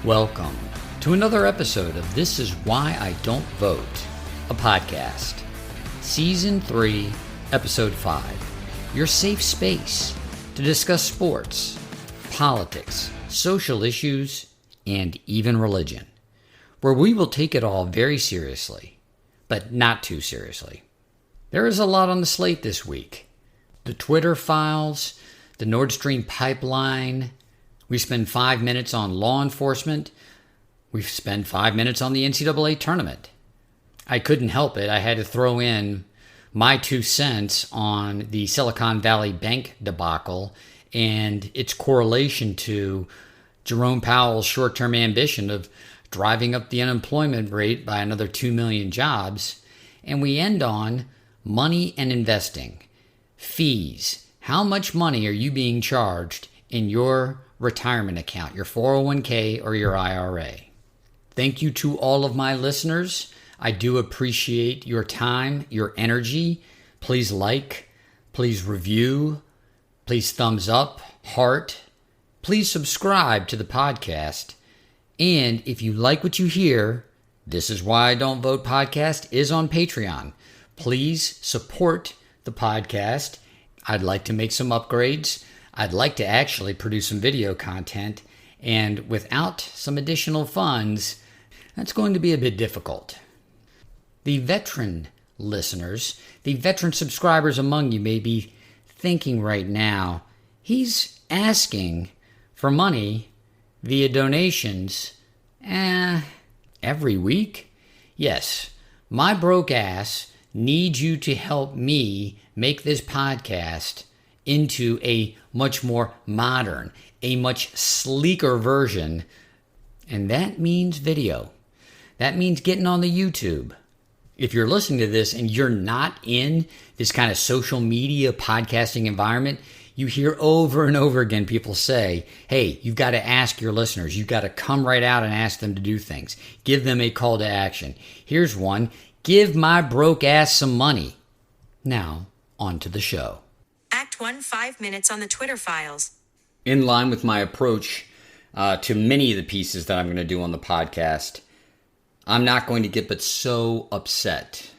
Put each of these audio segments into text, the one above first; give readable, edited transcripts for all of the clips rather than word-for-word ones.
Welcome to another episode of This Is Why I Don't Vote, a podcast. Season 3, Episode 5. Your safe space to discuss sports, politics, social issues, and even religion, where we will take it all very seriously, but not too seriously. There is a lot on the slate this week. The Twitter files, the Nordstream Pipeline. We spend 5 minutes on law enforcement. We spend 5 minutes on the NCAA Tournament. I couldn't help it. I had to throw in my 2 cents on the Silicon Valley Bank debacle and its correlation to Jerome Powell's short-term ambition of driving up the unemployment rate by another 2 million jobs. And we end on money and investing. Fees. How much money are you being charged in your retirement account, your 401k or your IRA? Thank you to all of my listeners. I do appreciate your time, your energy. Please like, please review, please thumbs up, heart. Please subscribe to the podcast. And if you like what you hear, This Is Why I Don't Vote podcast is on Patreon. Please support the podcast. I'd like to make some upgrades. I'd like to actually produce some video content, and without some additional funds, that's going to be a bit difficult. The veteran listeners, the veteran subscribers among you may be thinking right now, he's asking for money via donations every week? Yes, my broke ass needs you to help me make this podcast into a much more modern, a much sleeker version. And that means video. That means getting on the YouTube. If you're listening to this and you're not in this kind of social media podcasting environment, you hear over and over again people say, hey, you've got to ask your listeners. You've got to come right out and ask them to do things. Give them a call to action. Here's one. Give my broke ass some money. Now, on to the show. Act 1, 5 minutes on the Twitter files. In line with my approach to many of the pieces that I'm going to do on the podcast, I'm not going to get but so upset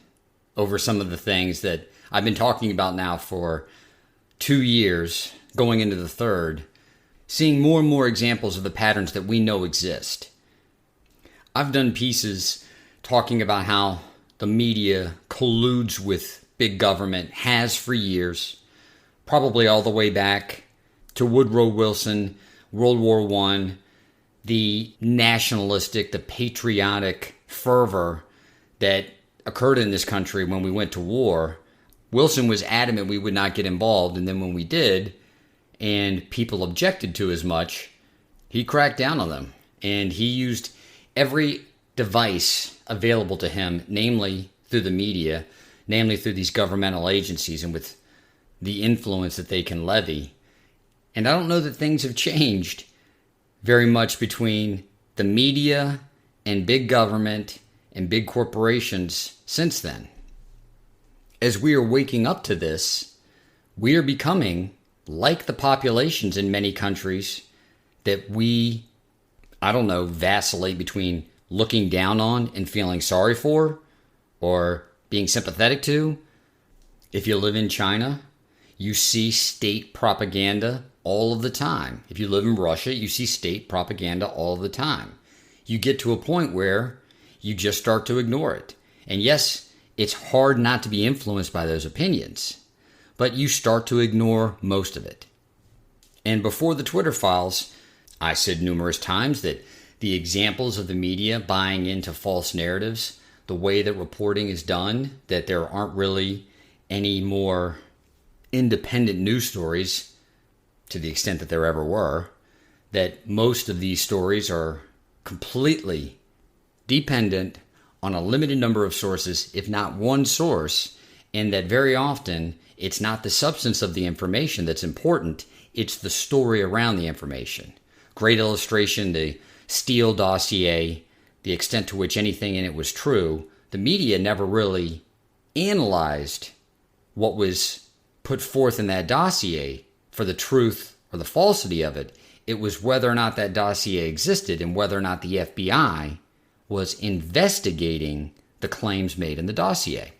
over some of the things that I've been talking about now for 2 years, going into the third, seeing more and more examples of the patterns that we know exist. I've done pieces talking about how the media colludes with big government, has for years, probably all the way back to Woodrow Wilson, World War I, the nationalistic, the patriotic fervor that occurred in this country when we went to war. Wilson was adamant we would not get involved, and then when we did, and people objected to as much, he cracked down on them. And he used every device available to him, namely through the media, namely through these governmental agencies, and with the influence that they can levy. And I don't know that things have changed very much between the media and big government and big corporations since then. As we are waking up to this, we are becoming like the populations in many countries that we, vacillate between looking down on and feeling sorry for, or being sympathetic to. If you live in China, you see state propaganda all of the time. If you live in Russia, you see state propaganda all the time. You get to a point where you just start to ignore it. And yes, it's hard not to be influenced by those opinions, but you start to ignore most of it. And before the Twitter files, I said numerous times that the examples of the media buying into false narratives, the way that reporting is done, that there aren't really any more independent news stories, to the extent that there ever were, that most of these stories are completely dependent on a limited number of sources, if not one source, and that very often it's not the substance of the information that's important, it's the story around the information. Great illustration, the Steele dossier, the extent to which anything in it was true. The media never really analyzed what was put forth in that dossier for the truth or the falsity of it. It was whether or not that dossier existed and whether or not the FBI was investigating the claims made in the dossier.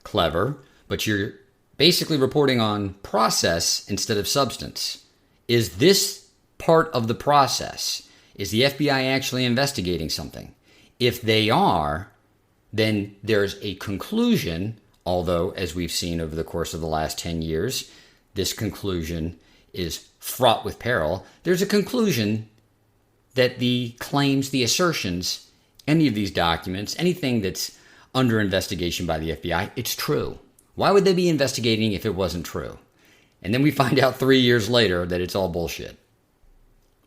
Clever, but you're basically reporting on process instead of substance. Is this part of the process? Is the FBI actually investigating something? If they are, then there's a conclusion, although, as we've seen over the course of the last 10 years, this conclusion is fraught with peril. There's a conclusion that the claims, the assertions, any of these documents, anything that's under investigation by the FBI, it's true. Why would they be investigating if it wasn't true? And then we find out 3 years later that it's all bullshit.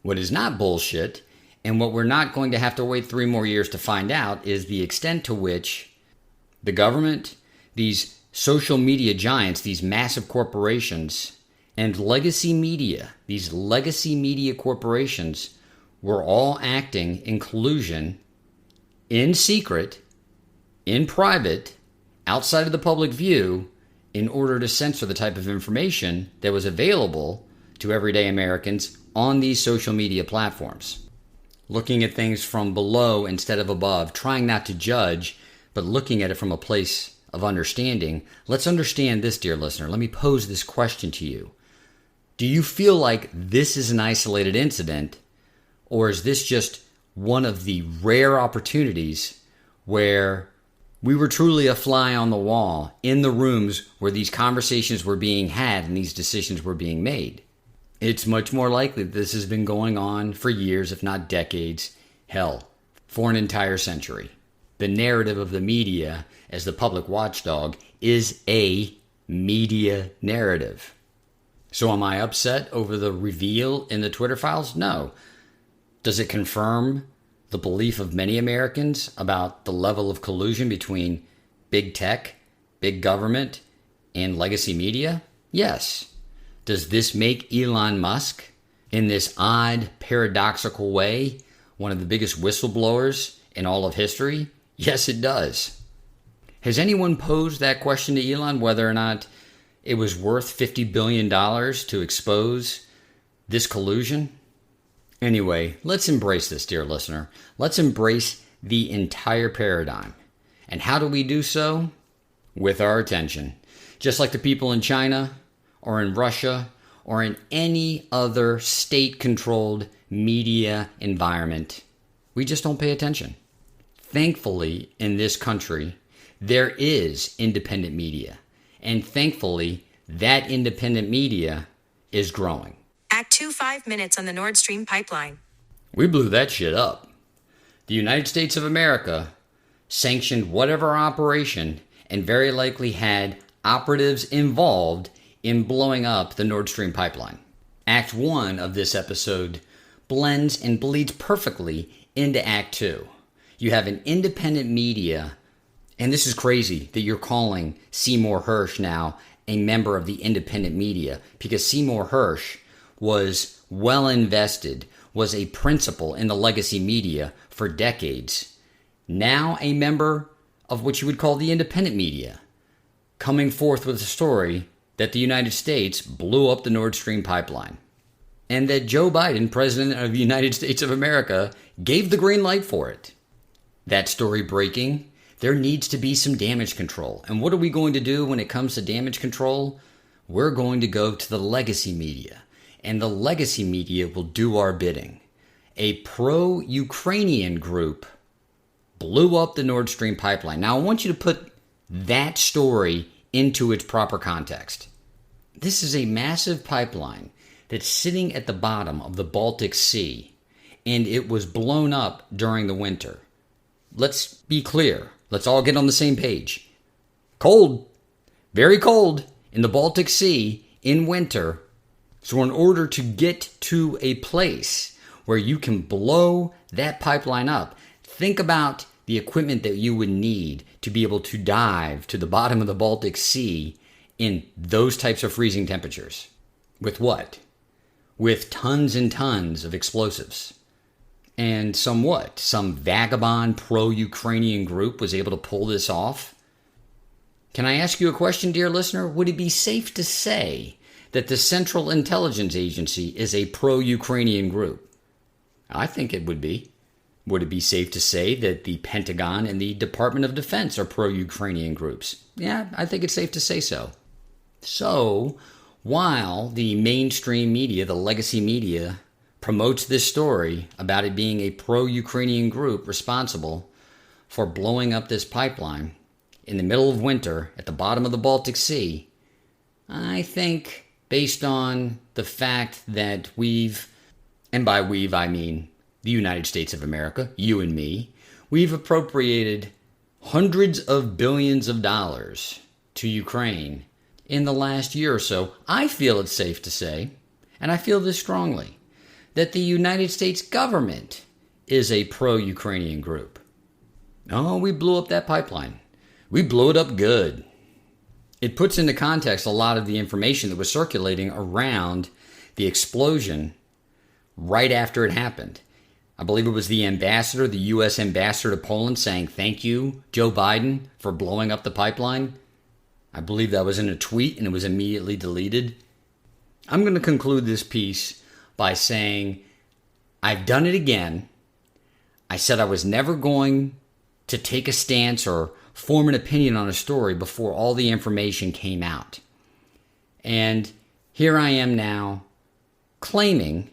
What is not bullshit, and what we're not going to have to wait 3 more years to find out, is the extent to which the government, these social media giants, these massive corporations, and legacy media, these legacy media corporations, were all acting in collusion, in secret, in private, outside of the public view, in order to censor the type of information that was available to everyday Americans on these social media platforms. Looking at things from below instead of above, trying not to judge, but looking at it from a place of understanding. Let's understand this, dear listener. Let me pose this question to you. Do you feel like this is an isolated incident, or is this just one of the rare opportunities where we were truly a fly on the wall in the rooms where these conversations were being had and these decisions were being made? It's much more likely that this has been going on for years, if not decades, hell, for an entire century. The narrative of the media as the public watchdog is a media narrative. So am I upset over the reveal in the Twitter files? No. Does it confirm the belief of many Americans about the level of collusion between big tech, big government, and legacy media? Yes. Does this make Elon Musk, in this odd, paradoxical way, one of the biggest whistleblowers in all of history? Yes, it does. Has anyone posed that question to Elon, whether or not it was worth $50 billion to expose this collusion? Anyway, let's embrace this, dear listener. Let's embrace the entire paradigm. And how do we do so? With our attention. Just like the people in China, or in Russia, or in any other state-controlled media environment, we just don't pay attention. Thankfully, in this country, there is independent media. And thankfully, that independent media is growing. Act 2 5 minutes on the Nordstream Pipeline. We blew that shit up. The United States of America sanctioned whatever operation and very likely had operatives involved in blowing up the Nordstream Pipeline. Act 1 of this episode blends and bleeds perfectly into Act 2. You have an independent media, and this is crazy that you're calling Seymour Hersh now a member of the independent media, because Seymour Hersh was well invested, was a principal in the legacy media for decades. Now a member of what you would call the independent media, coming forth with a story that the United States blew up the Nordstream Pipeline, and that Joe Biden, President of the United States of America, gave the green light for it. That story breaking, there needs to be some damage control. And what are we going to do when it comes to damage control? We're going to go to the legacy media, and the legacy media will do our bidding. A pro-Ukrainian group blew up the Nord Stream pipeline. Now, I want you to put that story into its proper context. This is a massive pipeline that's sitting at the bottom of the Baltic Sea, and it was blown up during the winter. Let's be clear. Let's all get on the same page. Cold, very cold in the Baltic Sea in winter. So in order to get to a place where you can blow that pipeline up, think about the equipment that you would need to be able to dive to the bottom of the Baltic Sea in those types of freezing temperatures. With what? With tons and tons of explosives. And some vagabond pro-Ukrainian group was able to pull this off? Can I ask you a question, dear listener? Would it be safe to say that the Central Intelligence Agency is a pro-Ukrainian group? I think it would be. Would it be safe to say that the Pentagon and the Department of Defense are pro-Ukrainian groups? Yeah, I think it's safe to say so. So, while the mainstream media, the legacy media, promotes this story about it being a pro-Ukrainian group responsible for blowing up this pipeline in the middle of winter at the bottom of the Baltic Sea, I think based on the fact that and by we've I mean the United States of America, you and me, we've appropriated hundreds of billions of dollars to Ukraine in the last year or so. I feel it's safe to say, and I feel this strongly, that the United States government is a pro-Ukrainian group. Oh, we blew up that pipeline. We blew it up good. It puts into context a lot of the information that was circulating around the explosion right after it happened. I believe it was the U.S. ambassador to Poland saying, "Thank you, Joe Biden, for blowing up the pipeline." I believe that was in a tweet and it was immediately deleted. I'm going to conclude this piece by saying, I've done it again. I said I was never going to take a stance or form an opinion on a story before all the information came out. And here I am now stating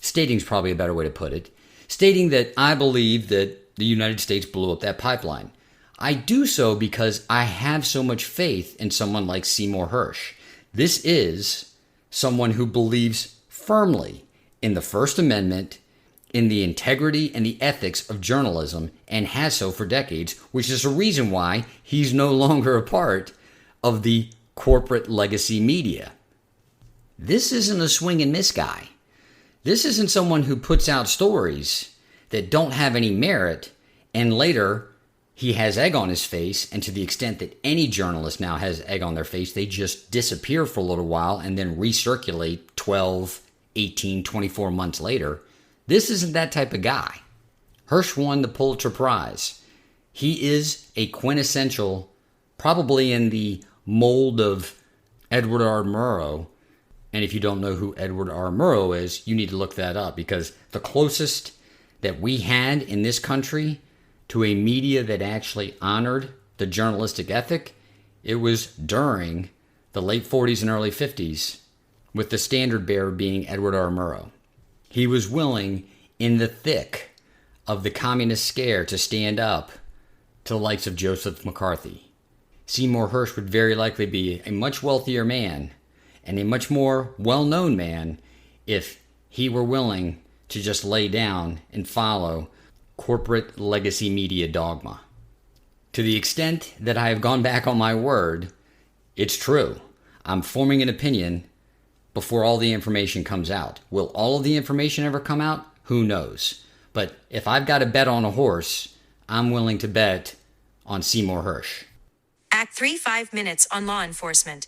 is probably a better way to put it, stating that I believe that the United States blew up that pipeline. I do so because I have so much faith in someone like Seymour Hersh. This is someone who believes firmly in the First Amendment, in the integrity and the ethics of journalism, and has so for decades, which is a reason why he's no longer a part of the corporate legacy media. This isn't a swing and miss guy. This isn't someone who puts out stories that don't have any merit and later he has egg on his face, and to the extent that any journalist now has egg on their face, they just disappear for a little while and then recirculate 12, 18, 24 months later. This isn't that type of guy. Hersh won the Pulitzer Prize. He is a quintessential, probably in the mold of Edward R. Murrow. And if you don't know who Edward R. Murrow is, you need to look that up, because the closest that we had in this country to a media that actually honored the journalistic ethic, it was during the late 40s and early 50s, with the standard bearer being Edward R. Murrow. He was willing, in the thick of the communist scare, to stand up to the likes of Joseph McCarthy. Seymour Hersh would very likely be a much wealthier man and a much more well-known man if he were willing to just lay down and follow corporate legacy media dogma. To the extent that I have gone back on my word, it's true. I'm forming an opinion before all the information comes out. Will all of the information ever come out? Who knows? But if I've got to bet on a horse, I'm willing to bet on Seymour Hersh. Act 3, 5 minutes on law enforcement.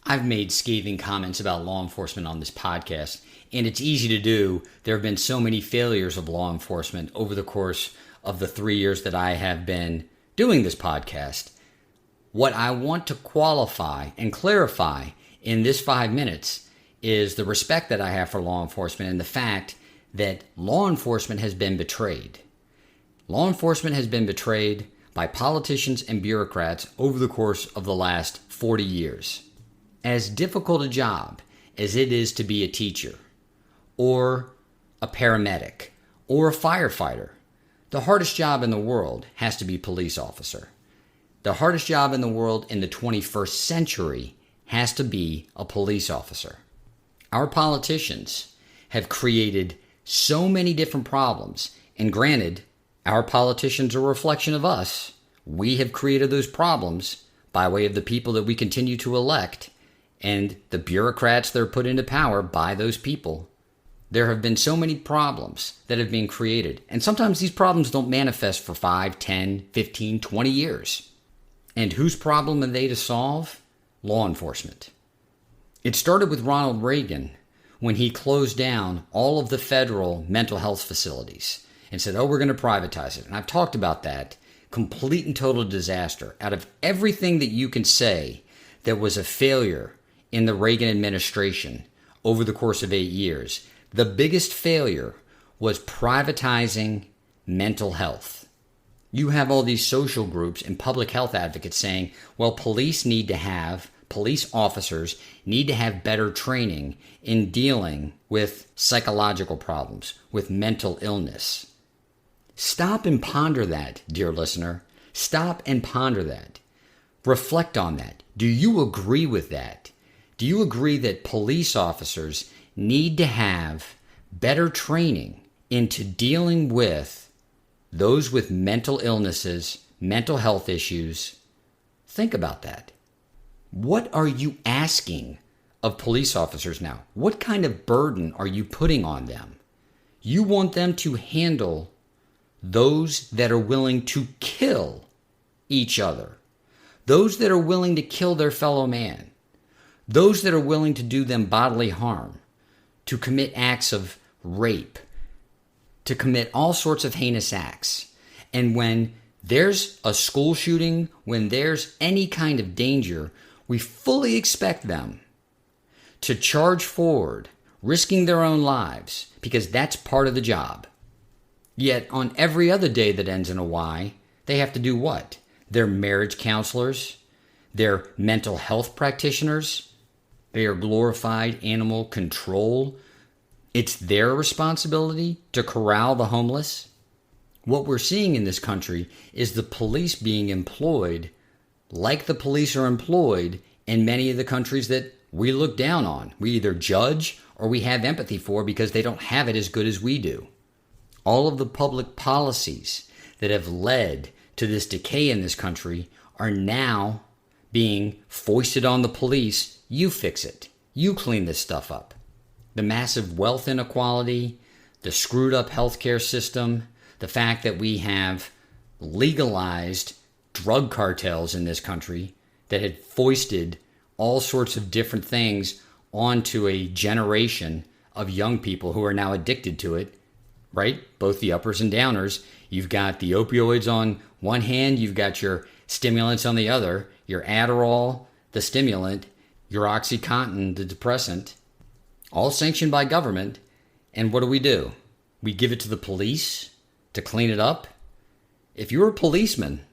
I've made scathing comments about law enforcement on this podcast, and it's easy to do. There have been so many failures of law enforcement over the course of the 3 years that I have been doing this podcast. What I want to qualify and clarify in this 5 minutes is the respect that I have for law enforcement and the fact that law enforcement has been betrayed. Law enforcement has been betrayed by politicians and bureaucrats over the course of the last 40 years. As difficult a job as it is to be a teacher, or a paramedic, or a firefighter, the hardest job in the world has to be police officer. The hardest job in the world in the 21st century has to be a police officer. Our politicians have created so many different problems, and granted, our politicians are a reflection of us. We have created those problems by way of the people that we continue to elect and the bureaucrats that are put into power by those people. There have been so many problems that have been created, and sometimes these problems don't manifest for 5, 10, 15, 20 years. And whose problem are they to solve? Law enforcement. It started with Ronald Reagan when he closed down all of the federal mental health facilities and said, we're going to privatize it. And I've talked about that. Complete and total disaster. Out of everything that you can say that was a failure in the Reagan administration over the course of 8 years, the biggest failure was privatizing mental health. You have all these social groups and public health advocates saying, well, police officers need to have better training in dealing with psychological problems, with mental illness. Stop and ponder that, dear listener. Stop and ponder that. Reflect on that. Do you agree with that? Do you agree that police officers need to have better training into dealing with those with mental illnesses, mental health issues? Think about that. What are you asking of police officers now? What kind of burden are you putting on them? You want them to handle those that are willing to kill each other, those that are willing to kill their fellow man, those that are willing to do them bodily harm, to commit acts of rape, to commit all sorts of heinous acts. And when there's a school shooting, when there's any kind of danger, we fully expect them to charge forward, risking their own lives, because that's part of the job. Yet on every other day that ends in a Y, they have to do what? They're marriage counselors, they're mental health practitioners, they are glorified animal control. It's their responsibility to corral the homeless. What we're seeing in this country is the police being employed like the police are employed in many of the countries that we look down on. We either judge or we have empathy for because they don't have it as good as we do. All of the public policies that have led to this decay in this country are now being foisted on the police. You fix it. You clean this stuff up. The massive wealth inequality, the screwed up healthcare system, the fact that we have legalized drug cartels in this country that had foisted all sorts of different things onto a generation of young people who are now addicted to it, right? Both the uppers and downers. You've got the opioids on one hand, you've got your stimulants on the other, your Adderall, the stimulant, your OxyContin, the depressant, all sanctioned by government. And what do? We give it to the police to clean it up. If you're a policeman,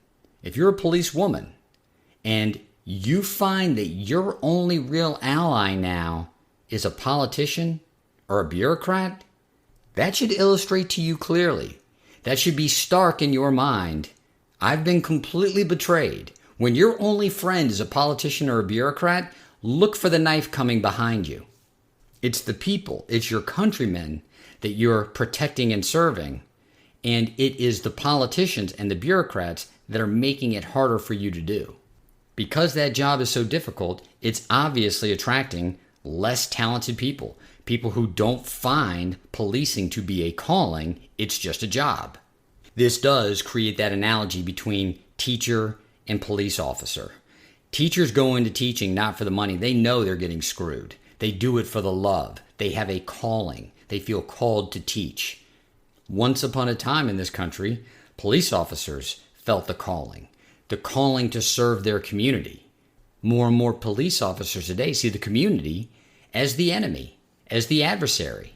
if you're a policewoman, and you find that your only real ally now is a politician or a bureaucrat, that should illustrate to you clearly. That should be stark in your mind. I've been completely betrayed. When your only friend is a politician or a bureaucrat, look for the knife coming behind you. It's the people, it's your countrymen that you're protecting and serving. And it is the politicians and the bureaucrats that are making it harder for you to do. Because that job is so difficult, it's obviously attracting less talented people. People who don't find policing to be a calling, it's just a job. This does create that analogy between teacher and police officer. Teachers go into teaching not for the money. They know they're getting screwed. They do it for the love. They have a calling. They feel called to teach. Once upon a time in this country, police officers felt the calling to serve their community. More and more police officers today see the community as the enemy, as the adversary.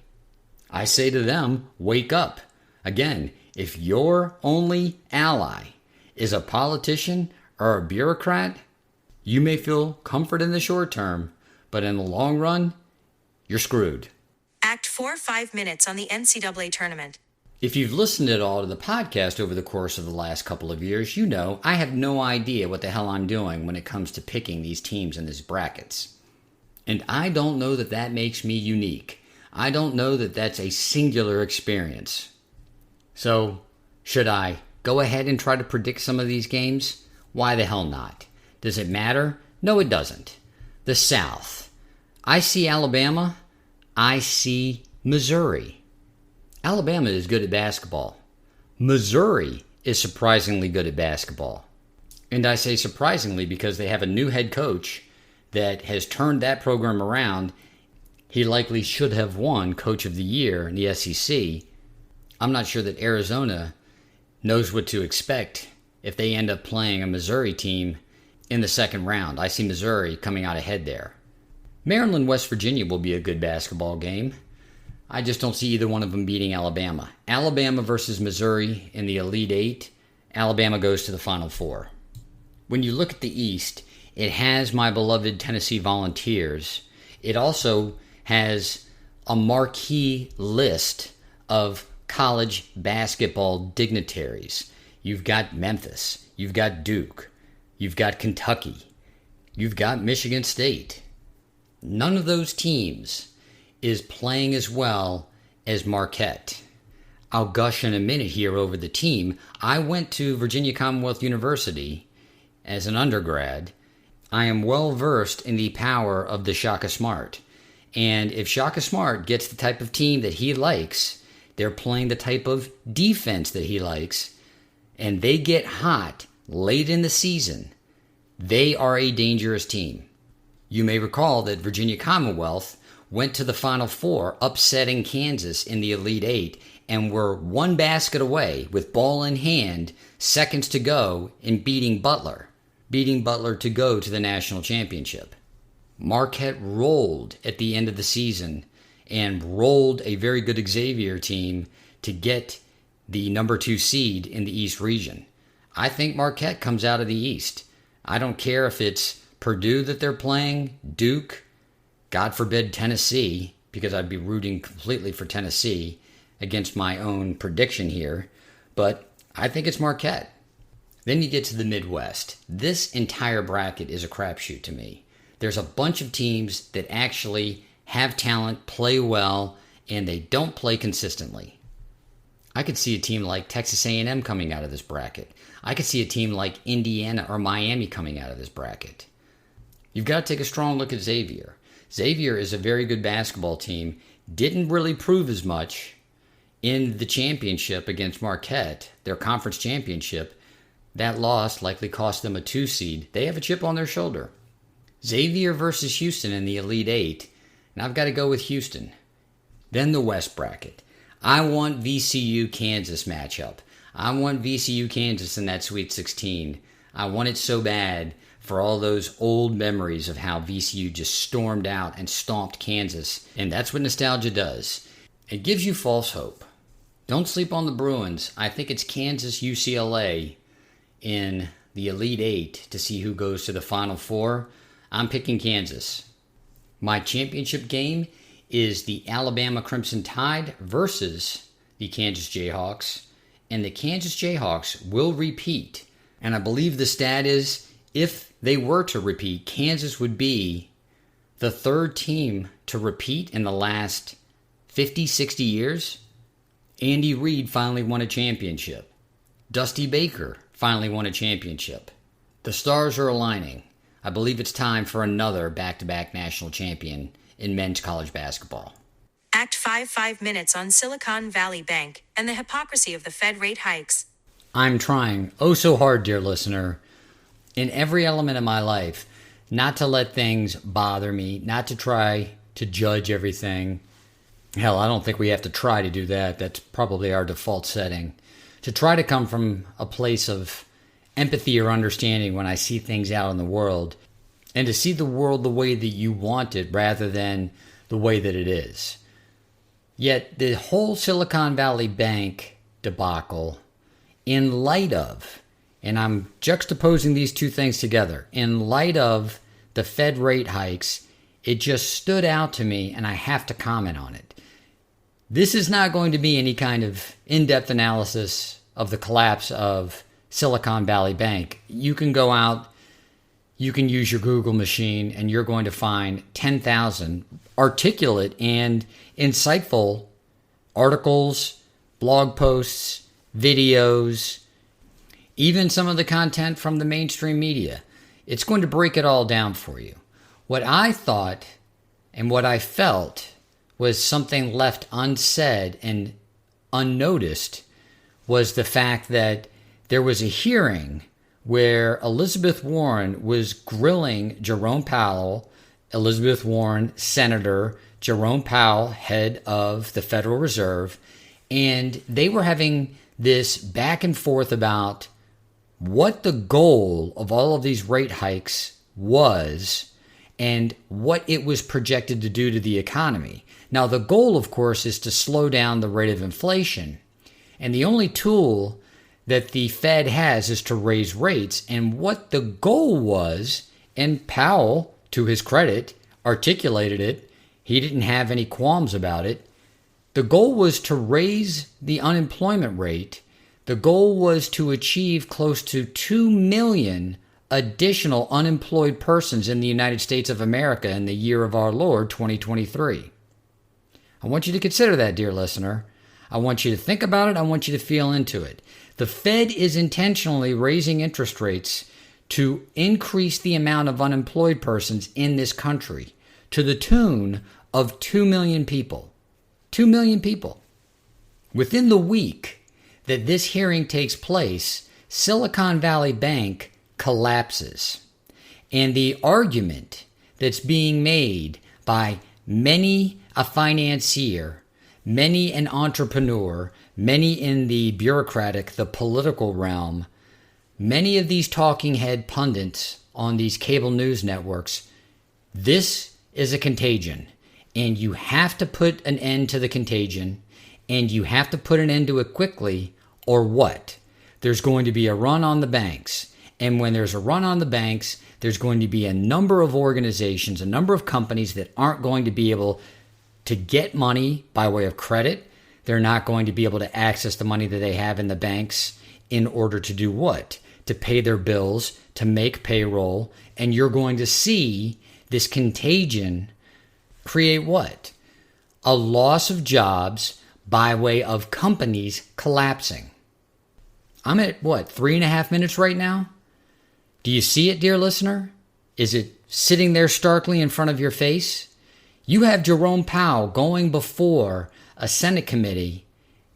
I say to them, wake up. Again, if your only ally is a politician or a bureaucrat, you may feel comfort in the short term, but in the long run, you're screwed. Act 4 5 minutes on the NCAA Tournament. If you've listened at all to the podcast over the course of the last couple of years, you know I have no idea what the hell I'm doing when it comes to picking these teams in these brackets. And I don't know that that makes me unique. I don't know that that's a singular experience. So, should I go ahead and try to predict some of these games? Why the hell not? Does it matter? No, it doesn't. The South. I see Alabama. I see Missouri. Alabama is good at basketball. Missouri is surprisingly good at basketball. And I say surprisingly because they have a new head coach that has turned that program around. He likely should have won Coach of the Year in the SEC. I'm not sure that Arizona knows what to expect if they end up playing a Missouri team in the second round. I see Missouri coming out ahead there. Maryland, West Virginia will be a good basketball game. I just don't see either one of them beating Alabama. Alabama versus Missouri in the Elite Eight. Alabama goes to the Final Four. When you look at the East, it has my beloved Tennessee Volunteers. It also has a marquee list of college basketball dignitaries. You've got Memphis. You've got Duke. You've got Kentucky. You've got Michigan State. None of those teams is playing as well as Marquette. I'll gush in a minute here over the team. I went to Virginia Commonwealth University as an undergrad. I am well versed in the power of the Shaka Smart. And if Shaka Smart gets the type of team that he likes, they're playing the type of defense that he likes, and they get hot late in the season, they are a dangerous team. You may recall that Virginia Commonwealth went to the Final Four, upsetting Kansas in the Elite Eight, and were one basket away with ball in hand, seconds to go, and beating Butler to go to the national championship. Marquette rolled at the end of the season and rolled a very good Xavier team to get the number 2 seed in the East region. I think Marquette comes out of the East. I don't care if it's Purdue that they're playing, Duke, God forbid Tennessee, because I'd be rooting completely for Tennessee against my own prediction here, but I think it's Marquette. Then you get to the Midwest. This entire bracket is a crapshoot to me. There's a bunch of teams that actually have talent, play well, and they don't play consistently. I could see a team like Texas A&M coming out of this bracket. I could see a team like Indiana or Miami coming out of this bracket. You've got to take a strong look at Xavier. Xavier is a very good basketball team. Didn't really prove as much in the championship against Marquette, their conference championship. That loss likely cost them a 2 seed. They have a chip on their shoulder. Xavier versus Houston in the Elite Eight, and I've got to go with Houston. Then the West bracket. I want VCU Kansas matchup. I want VCU Kansas in that Sweet 16. I want it so bad for all those old memories of how VCU just stormed out and stomped Kansas. And that's what nostalgia does. It gives you false hope. Don't sleep on the Bruins. I think it's Kansas UCLA in the Elite Eight to see who goes to the Final Four. I'm picking Kansas. My championship game is the Alabama Crimson Tide versus the Kansas Jayhawks. And the Kansas Jayhawks will repeat. And I believe the stat is, if they were to repeat, Kansas would be the 3rd team to repeat in the last 50, 60 years. Andy Reid finally won a championship. Dusty Baker finally won a championship. The stars are aligning. I believe it's time for another back-to-back national champion in men's college basketball. Act 5 minutes on Silicon Valley Bank and the hypocrisy of the Fed rate hikes. I'm trying, oh so hard, dear listener, in every element of my life, not to let things bother me, not to try to judge everything. Hell, I don't think we have to try to do that. That's probably our default setting. To try to come from a place of empathy or understanding when I see things out in the world, and to see the world the way that you want it rather than the way that it is. Yet the whole Silicon Valley Bank debacle, in light of, and I'm juxtaposing these two things together, in light of the Fed rate hikes, it just stood out to me and I have to comment on it. This is not going to be any kind of in-depth analysis of the collapse of Silicon Valley Bank. You can go out, you can use your Google machine, and you're going to find 10,000 articulate and insightful articles, blog posts, videos, even some of the content from the mainstream media. It's going to break it all down for you. What I thought and what I felt was something left unsaid and unnoticed was the fact that there was a hearing where Elizabeth Warren was grilling Jerome Powell, Elizabeth Warren, Senator, Jerome Powell, head of the Federal Reserve, and they were having this back and forth about what the goal of all of these rate hikes was and what it was projected to do to the economy. Now, the goal, of course, is to slow down the rate of inflation. And the only tool that the Fed has is to raise rates. And what the goal was, and Powell, to his credit, articulated it. He didn't have any qualms about it. The goal was to raise the unemployment rate. The goal was to achieve close to 2 million additional unemployed persons in the United States of America in the year of our Lord, 2023. I want you to consider that, dear listener. I want you to think about it. I want you to feel into it. The Fed is intentionally raising interest rates to increase the amount of unemployed persons in this country to the tune of 2 million people. 2 million people. Within the week that this hearing takes place, Silicon Valley Bank collapses. And the argument that's being made by many a financier, many an entrepreneur, many in the bureaucratic, the political realm, many of these talking head pundits on these cable news networks, this is a contagion. And you have to put an end to the contagion, and you have to put an end to it quickly, or what? There's going to be a run on the banks. And when there's a run on the banks, there's going to be a number of organizations, a number of companies that aren't going to be able to get money by way of credit. They're not going to be able to access the money that they have in the banks in order to do what? To pay their bills, to make payroll. And you're going to see this contagion create what? A loss of jobs by way of companies collapsing. I'm at 3.5 minutes right now? Do you see it, dear listener? Is it sitting there starkly in front of your face? You have Jerome Powell going before a Senate committee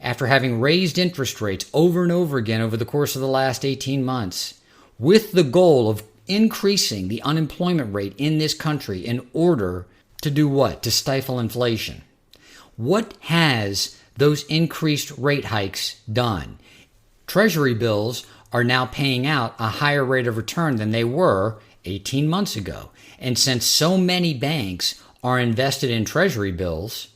after having raised interest rates over and over again over the course of the last 18 months with the goal of increasing the unemployment rate in this country in order to do what? To stifle inflation. What has those increased rate hikes done? Treasury bills are now paying out a higher rate of return than they were 18 months ago. And since so many banks are invested in treasury bills,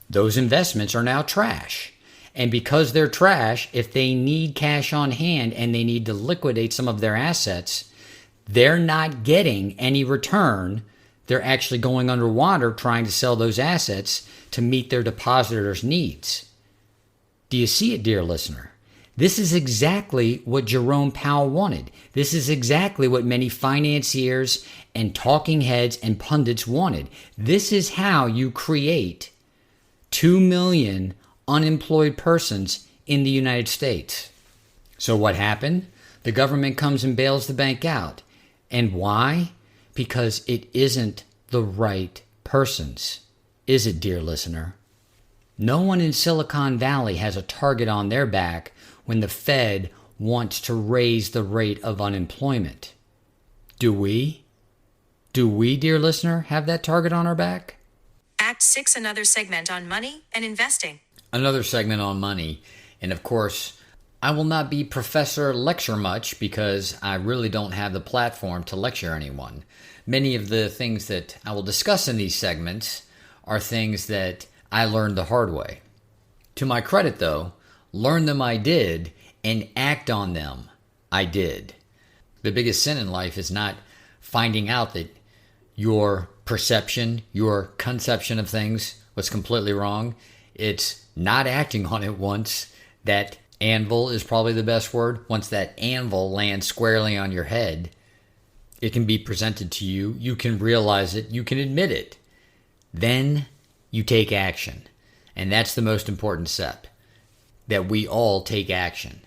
those investments are now trash. And because they're trash, if they need cash on hand and they need to liquidate some of their assets, they're not getting any return. They're actually going underwater trying to sell those assets to meet their depositors' needs. Do you see it, dear listener? This is exactly what Jerome Powell wanted. This is exactly what many financiers and talking heads and pundits wanted. This is how you create 2 million unemployed persons in the United States. So what happened? The government comes and bails the bank out. And why? Because it isn't the right persons. Is it, dear listener? No one in Silicon Valley has a target on their back when the Fed wants to raise the rate of unemployment. Do we? Do we, dear listener, have that target on our back? Act 6, another segment on money and investing. Another segment on money. And of course, I will not be professor lecture much because I really don't have the platform to lecture anyone. Many of the things that I will discuss in these segments are things that I learned the hard way. To my credit, though, learn them I did, and act on them I did. The biggest sin in life is not finding out that your perception, your conception of things was completely wrong. It's not acting on it once that anvil is probably the best word. Once that anvil lands squarely on your head, it can be presented to you. You can realize it. You can admit it. Then you take action. And that's the most important step. That we all take action.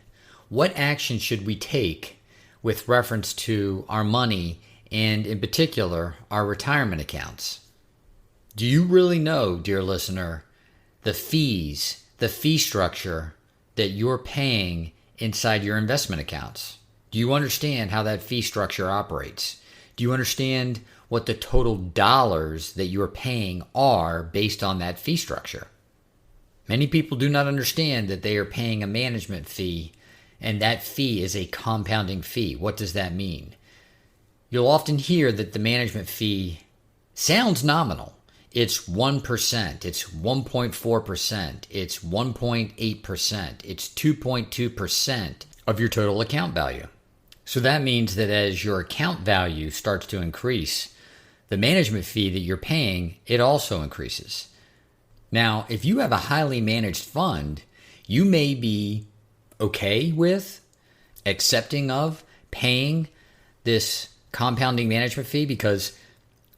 What action should we take with reference to our money and in particular our retirement accounts? Do you really know, dear listener, the fees, the fee structure that you're paying inside your investment accounts? Do you understand how that fee structure operates? Do you understand what the total dollars that you're paying are based on that fee structure? Many people do not understand that they are paying a management fee And that fee is a compounding fee. What does that mean? You'll often hear that the management fee sounds nominal. It's 1%, it's 1.4%, it's 1.8%, it's 2.2% of your total account value. So that means that as your account value starts to increase, the management fee that you're paying, it also increases. Now, if you have a highly managed fund, you may be okay with accepting of paying this compounding management fee because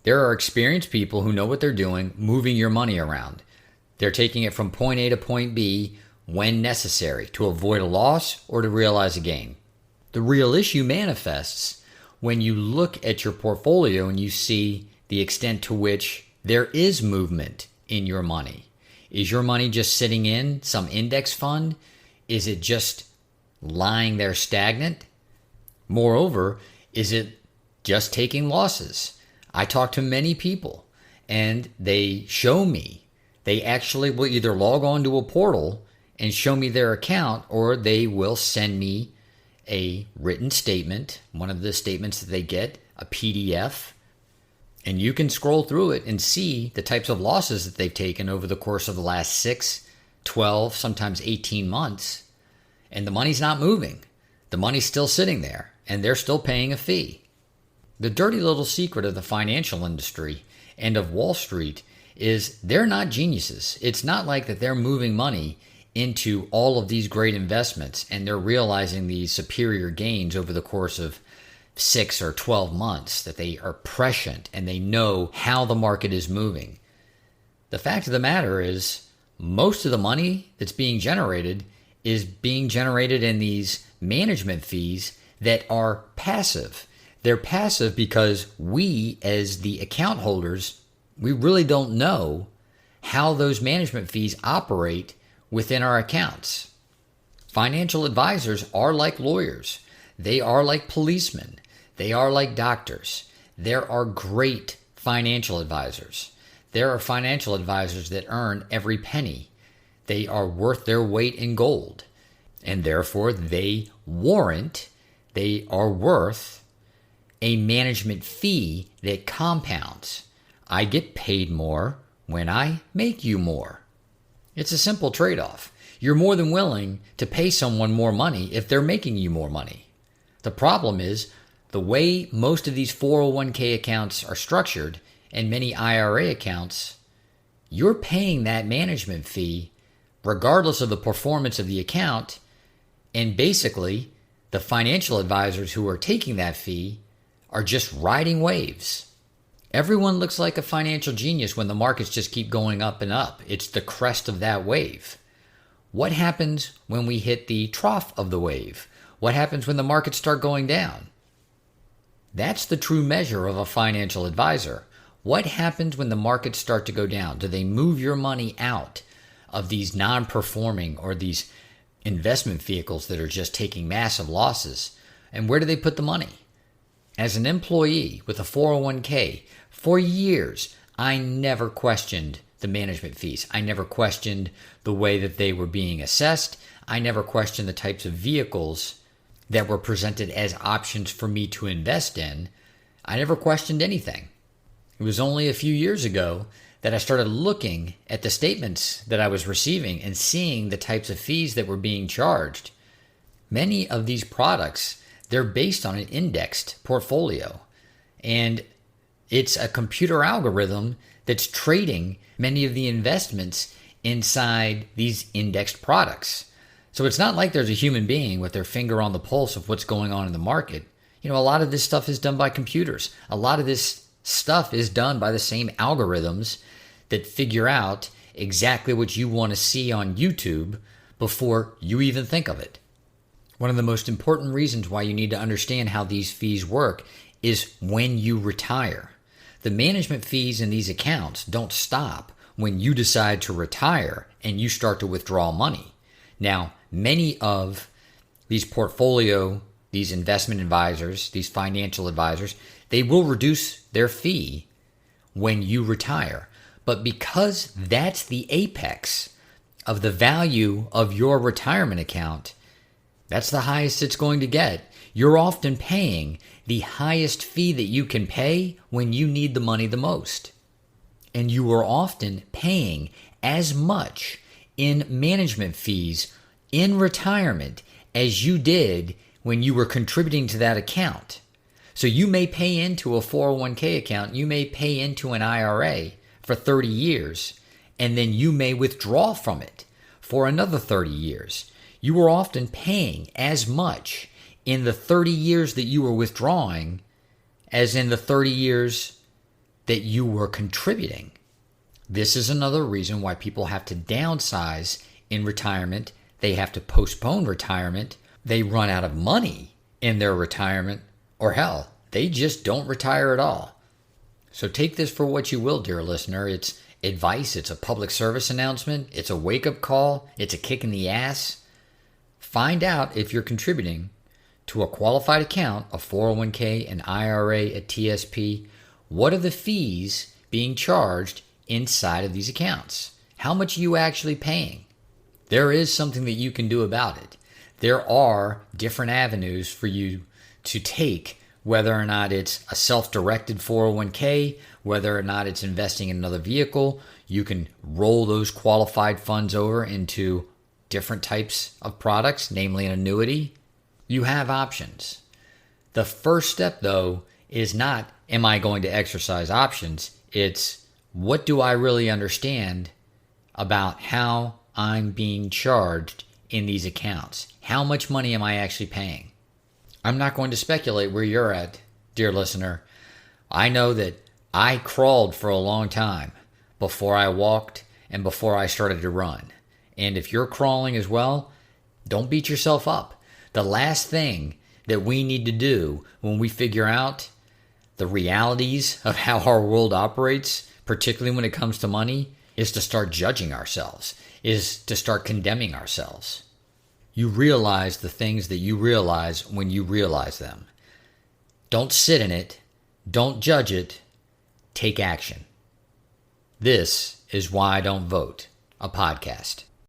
there are experienced people who know what they're doing, moving your money around. They're taking it from point A to point B when necessary to avoid a loss or to realize a gain. The real issue manifests when you look at your portfolio and you see the extent to which there is movement in your money. Is your money just sitting in some index fund? Is it just lying there stagnant? Moreover, is it just taking losses? I talk to many people and they show me, they actually will either log on to a portal and show me their account, or they will send me a written statement, one of the statements that they get, a PDF, and you can scroll through it and see the types of losses that they've taken over the course of the last 6, 12, sometimes 18 months. And the money's not moving. The money's still sitting there and they're still paying a fee. The dirty little secret of the financial industry and of Wall Street is they're not geniuses. It's not like that they're moving money into all of these great investments and they're realizing these superior gains over the course of 6 or 12 months, that they are prescient and they know how the market is moving. The fact of the matter is most of the money that's being generated is being generated in these management fees that are passive. They're passive because we, as the account holders, we really don't know how those management fees operate within our accounts. Financial advisors are like lawyers. They are like policemen. They are like doctors. There are great financial advisors. There are financial advisors that earn every penny. They are worth their weight in gold. And therefore, they are worth a management fee that compounds. I get paid more when I make you more. It's a simple trade-off. You're more than willing to pay someone more money if they're making you more money. The problem is the way most of these 401k accounts are structured and many IRA accounts, you're paying that management fee regardless of the performance of the account, and basically the financial advisors who are taking that fee are just riding waves. Everyone looks like a financial genius when the markets just keep going up and up. It's the crest of that wave. What happens when we hit the trough of the wave? What happens when the markets start going down? That's the true measure of a financial advisor. What happens when the markets start to go down? Do they move your money out of these non-performing or these investment vehicles that are just taking massive losses? And where do they put the money? As an employee with a 401k, for years, I never questioned the management fees. I never questioned the way that they were being assessed. I never questioned the types of vehicles that were presented as options for me to invest in. I never questioned anything. It was only a few years ago that I started looking at the statements that I was receiving and seeing the types of fees that were being charged. Many of these products, they're based on an indexed portfolio, and it's a computer algorithm that's trading many of the investments inside these indexed products. So it's not like there's a human being with their finger on the pulse of what's going on in the market. A lot of this stuff is done by computers. A lot of this stuff is done by the same algorithms that figure out exactly what you want to see on YouTube before you even think of it. One of the most important reasons why you need to understand how these fees work is when you retire. The management fees in these accounts don't stop when you decide to retire and you start to withdraw money. Now, many of these these investment advisors, these financial advisors, they will reduce their fee when you retire. But because that's the apex of the value of your retirement account, That's the highest it's going to get. You're often paying the highest fee that you can pay when you need the money the most. And you are often paying as much in management fees in retirement as you did when you were contributing to that account. So you may pay into a 401k account, you may pay into an IRA for 30 years, and then you may withdraw from it for another 30 years. You are often paying as much in the 30 years that you were withdrawing as in the 30 years that you were contributing. This is another reason why people have to downsize in retirement. They have to postpone retirement. They run out of money in their retirement, or hell, they just don't retire at all. So take this for what you will, dear listener. It's advice. It's a public service announcement. It's a wake-up call. It's a kick in the ass. Find out if you're contributing to a qualified account, a 401k, an IRA, a TSP. What are the fees being charged inside of these accounts? How much are you actually paying? There is something that you can do about it. There are different avenues for you to take, whether or not it's a self-directed 401k, whether or not it's investing in another vehicle. You can roll those qualified funds over into different types of products, namely an annuity. You have options. The first step, though, is not, am I going to exercise options? It's, what do I really understand about how I'm being charged in these accounts? How much money am I actually paying? I'm not going to speculate where you're at, dear listener. I know that I crawled for a long time before I walked and before I started to run. And if you're crawling as well, don't beat yourself up. The last thing that we need to do when we figure out the realities of how our world operates, particularly when it comes to money, is to start judging ourselves, is to start condemning ourselves. You realize the things that you realize when you realize them. Don't sit in it. Don't judge it. Take action. This is Why I Don't Vote, a podcast.